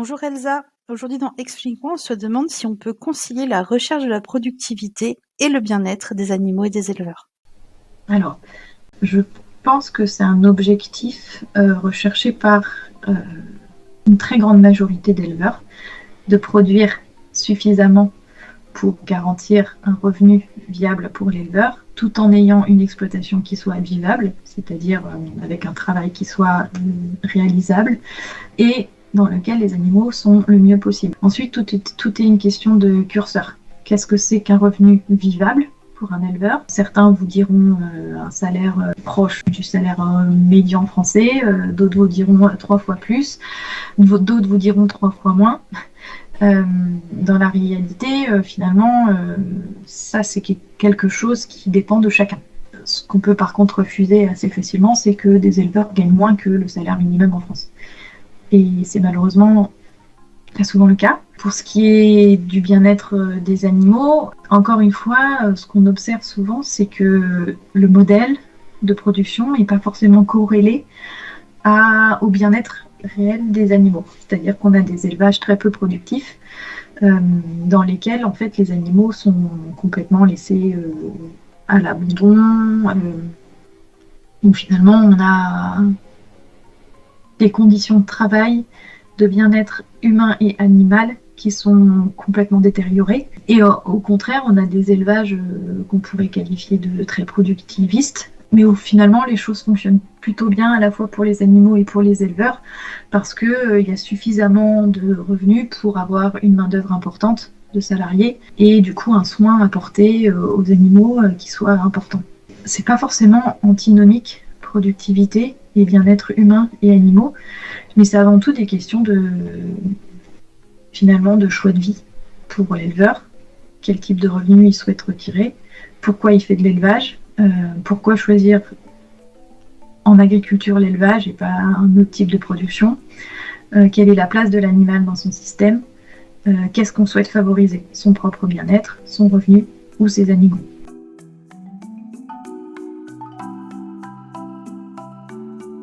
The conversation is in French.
Bonjour Elsa, aujourd'hui dans Explique-moi, on se demande si on peut concilier la recherche de la productivité et le bien-être des animaux et des éleveurs. Alors, je pense que c'est un objectif recherché par euh, une très grande majorité d'éleveurs, de produire suffisamment pour garantir un revenu viable pour l'éleveur, tout en ayant une exploitation qui soit vivable, c'est-à-dire avec un travail qui soit réalisable, et dans lequel les animaux sont le mieux possible. Ensuite, tout est une question de curseur. Qu'est-ce que c'est qu'un revenu vivable pour un éleveur? Certains vous diront un salaire proche du salaire médian français, d'autres vous diront 3 fois plus, d'autres vous diront 3 fois moins. Dans la réalité, finalement, ça c'est quelque chose qui dépend de chacun. Ce qu'on peut par contre refuser assez facilement, c'est que des éleveurs gagnent moins que le salaire minimum en France. Et c'est malheureusement très souvent le cas. Pour ce qui est du bien-être des animaux, encore une fois, ce qu'on observe souvent, c'est que le modèle de production n'est pas forcément corrélé au bien-être réel des animaux. C'est-à-dire qu'on a des élevages très peu productifs dans lesquels en fait les animaux sont complètement laissés à l'abandon, où finalement on a des conditions de travail, de bien-être humain et animal qui sont complètement détériorées. Et au contraire, on a des élevages qu'on pourrait qualifier de très productivistes, mais où finalement les choses fonctionnent plutôt bien à la fois pour les animaux et pour les éleveurs, parce qu'il y a suffisamment de revenus pour avoir une main-d'œuvre importante de salariés et du coup un soin apporté aux animaux qui soit important. C'est pas forcément antinomique, productivité et bien-être humain et animaux, mais c'est avant tout des questions finalement de choix de vie pour l'éleveur. Quel type de revenu il souhaite retirer, pourquoi il fait de l'élevage, pourquoi choisir en agriculture l'élevage et pas un autre type de production, quelle est la place de l'animal dans son système, qu'est-ce qu'on souhaite favoriser, son propre bien-être, son revenu ou ses animaux.